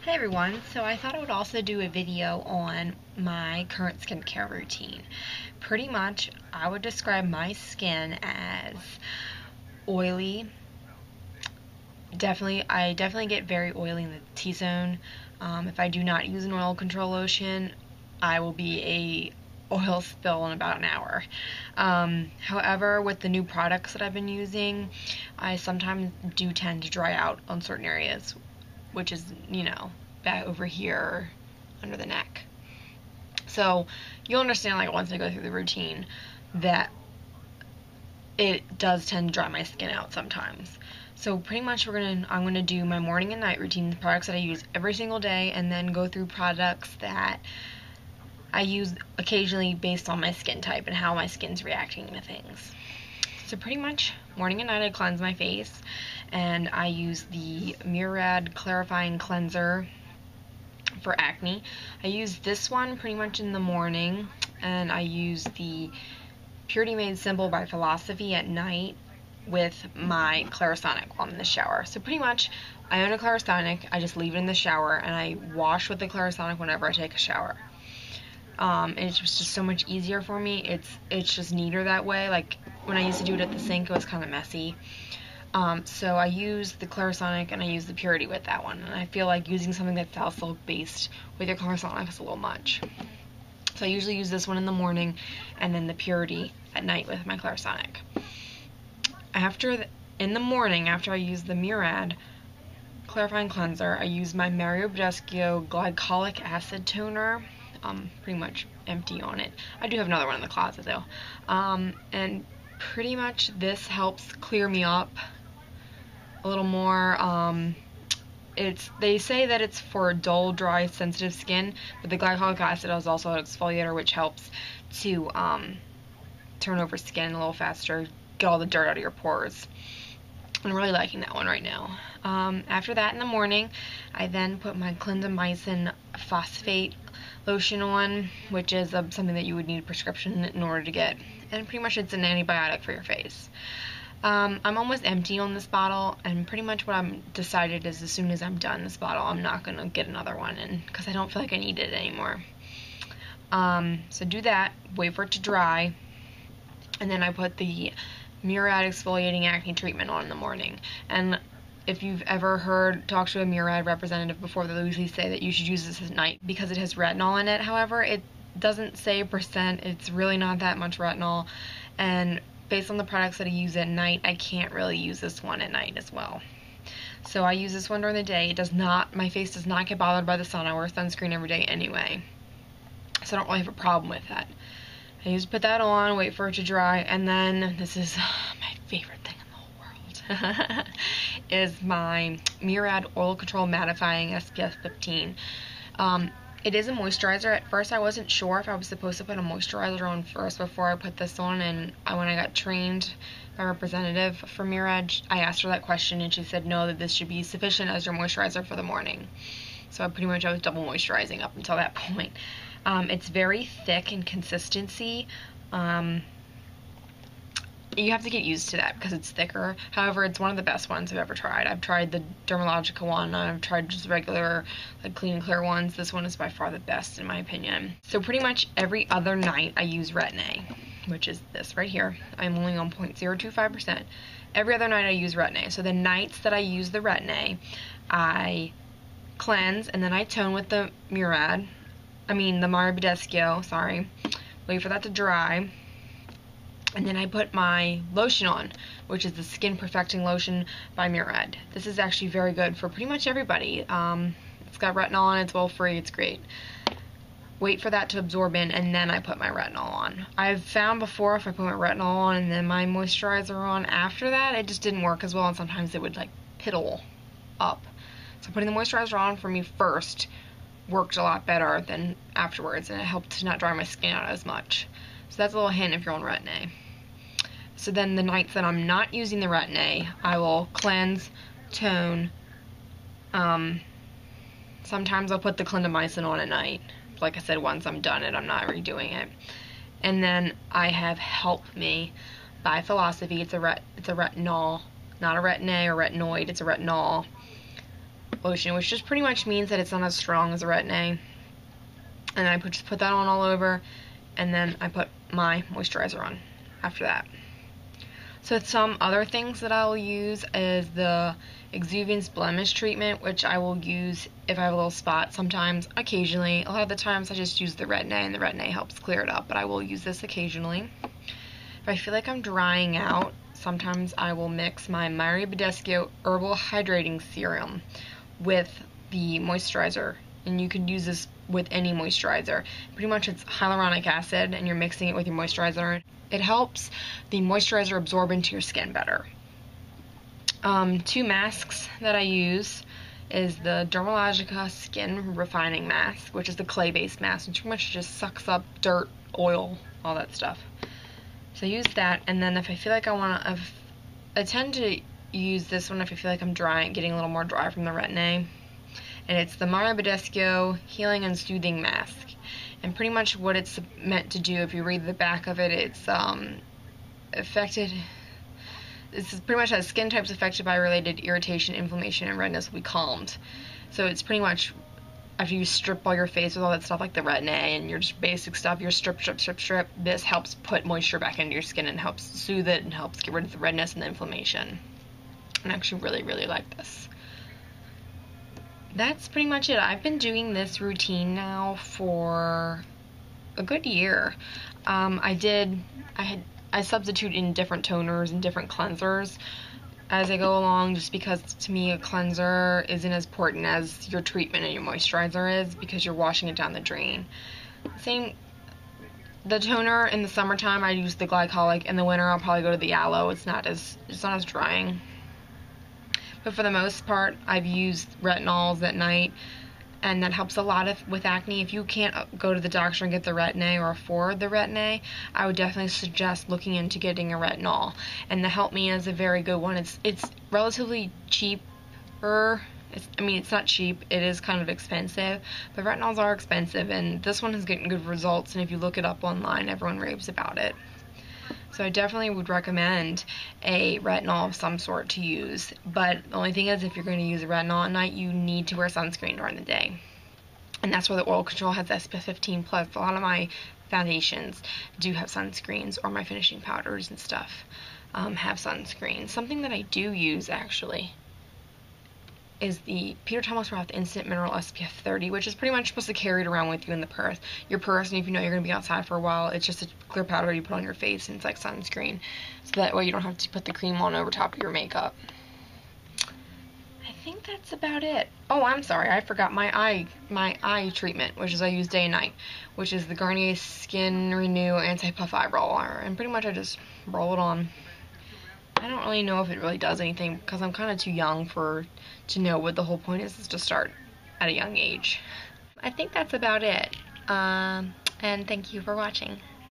Hey everyone, so I thought I would also do a video on my current skincare routine. Pretty much, I would describe my skin as oily. I definitely get very oily in the T-zone. If I do not use an oil control lotion, I will be a oil spill in about an hour. However, with the new products that I've been using, I sometimes do tend to dry out on certain areas, which is, back over here under the neck. So you'll understand, like, once I go through the routine, that it does tend to dry my skin out sometimes. So pretty much I'm gonna do my morning and night routine, the products that I use every single day, and then go through products that I use occasionally based on my skin type and how my skin's reacting to things. So pretty much morning and night I cleanse my face, and I use the Murad clarifying cleanser for acne. I use this one pretty much in the morning, and I use the Purity Made Simple by Philosophy at night with my Clarisonic while I'm in the shower. So pretty much I own a Clarisonic, I just leave it in the shower and I wash with the Clarisonic whenever I take a shower. And it's just so much easier for me. It's just neater that way. Like when I used to do it at the sink, it was kind of messy. So I use the Clarisonic and I use the Purity with that one, and I feel like using something that's salicylic based with your Clarisonic is a little much. So I usually use this one in the morning and then the Purity at night with my Clarisonic. In the morning, after I use the Murad clarifying cleanser, I use my Badescu glycolic acid toner. Pretty much empty on it. I do have another one in the closet though. And pretty much this helps clear me up a little more. They say that it's for dull, dry, sensitive skin, but the glycolic acid is also an exfoliator, which helps to turn over skin a little faster, get all the dirt out of your pores. I'm really liking that one right now. After that, in the morning, I then put my Clindamycin phosphate lotion on, which is something that you would need a prescription in order to get, and pretty much it's an antibiotic for your face. I'm almost empty on this bottle, and pretty much what I'm decided is as soon as I'm done this bottle, I'm not going to get another one, because I don't feel like I need it anymore. So do that, wait for it to dry, and then I put the Murad exfoliating acne treatment on in the morning. And if you've ever talked to a Murad representative before, they'll usually say that you should use this at night because it has retinol in it. However, it doesn't say percent. It's really not that much retinol, and based on the products that I use at night, I can't really use this one at night as well. So I use this one during the day. My face does not get bothered by the sun. I wear sunscreen every day anyway, so I don't really have a problem with that. I just put that on, wait for it to dry, and then this is my favorite thing in the whole world, is my Murad Oil Control Mattifying SPF 15. It is a moisturizer. At first I wasn't sure if I was supposed to put a moisturizer on first before I put this on, and when I got trained by a representative for Murad, I asked her that question and she said no, that this should be sufficient as your moisturizer for the morning. So I was double moisturizing up until that point. It's very thick in consistency. You have to get used to that because it's thicker. However, it's one of the best ones I've ever tried. I've tried the Dermalogica one, and I've tried just regular, like, clean and clear ones. This one is by far the best in my opinion. So pretty much every other night I use Retin-A, which is this right here. I'm only on 0.025%. Every other night I use Retin-A. So the nights that I use the Retin-A, I cleanse and then I tone with the Murad. the Badescu, sorry. Wait for that to dry. And then I put my lotion on, which is the Skin Perfecting Lotion by Murad. This is actually very good for pretty much everybody. It's got retinol on it, it's oil-free, it's great. Wait for that to absorb in, and then I put my retinol on. I've found before if I put my retinol on and then my moisturizer on after that, it just didn't work as well, and sometimes it would, like, piddle up. So putting the moisturizer on for me first worked a lot better than afterwards, and it helped to not dry my skin out as much. So that's a little hint if you're on Retin-A. So then the nights that I'm not using the Retin-A, I will cleanse, tone. Sometimes I'll put the Clindamycin on at night. Like I said, once I'm done it, I'm not redoing it. And then I have Help Me by Philosophy. It's a retinol, not a Retin-A or retinoid. It's a retinol lotion, which just pretty much means that it's not as strong as the Retin-A. And I just put that on all over, and then I put my moisturizer on after that. So some other things that I'll use is the Exuviance blemish treatment, which I will use if I have a little spot sometimes, occasionally. A lot of the times I just use the Retin-A, and the Retin-A helps clear it up, but I will use this occasionally. If I feel like I'm drying out, sometimes I will mix my Badescu Herbal Hydrating Serum with the moisturizer, and you can use this with any moisturizer. Pretty much it's hyaluronic acid, and you're mixing it with your moisturizer. It helps the moisturizer absorb into your skin better. 2 masks that I use is the Dermalogica Skin Refining Mask, which is the clay-based mask, which pretty much just sucks up dirt, oil, all that stuff. So I use that, and then if I feel like I tend to use this one if I feel like I'm getting a little more dry from the Retin-A. And it's the Badescu Healing and Soothing Mask. And pretty much what it's meant to do, if you read the back of it, it's pretty much has skin types affected by related irritation, inflammation, and redness will be calmed. So it's pretty much after you strip all your face with all that stuff like the Retin-A and your just basic stuff, your strip, this helps put moisture back into your skin and helps soothe it and helps get rid of the redness and the inflammation. And I actually really, really like this. That's pretty much it. I've been doing this routine now for a good year. I substitute in different toners and different cleansers as I go along, just because to me a cleanser isn't as important as your treatment and your moisturizer is, because you're washing it down the drain. The toner in the summertime I use the glycolic. In the winter I'll probably go to the aloe. It's not as drying. But for the most part, I've used retinols at night, and that helps a lot with acne. If you can't go to the doctor and get the Retin-A or afford the Retin-A, I would definitely suggest looking into getting a retinol. And the Help Me is a very good one. It's relatively cheaper. It's not cheap. It is kind of expensive, but retinols are expensive, and this one is getting good results. And if you look it up online, everyone raves about it. So I definitely would recommend a retinol of some sort to use, but the only thing is, if you're going to use a retinol at night, you need to wear sunscreen during the day. And that's where the oil control has SPF 15 plus. A lot of my foundations do have sunscreens, or my finishing powders and stuff have sunscreen. Something that I do use actually is the Peter Thomas Roth Instant Mineral SPF 30, which is pretty much supposed to carry it around with you in your purse, and if you know you're going to be outside for a while, it's just a clear powder you put on your face, and it's like sunscreen, so that way you don't have to put the cream on over top of your makeup. I think that's about it. Oh, I'm sorry, I forgot my eye treatment, which is I use day and night, which is the Garnier Skin Renew Anti-Puff Eye Roller, and pretty much I just roll it on. I don't really know if it really does anything, because I'm kind of too young to know what the whole point is to start at a young age. I think that's about it. And thank you for watching.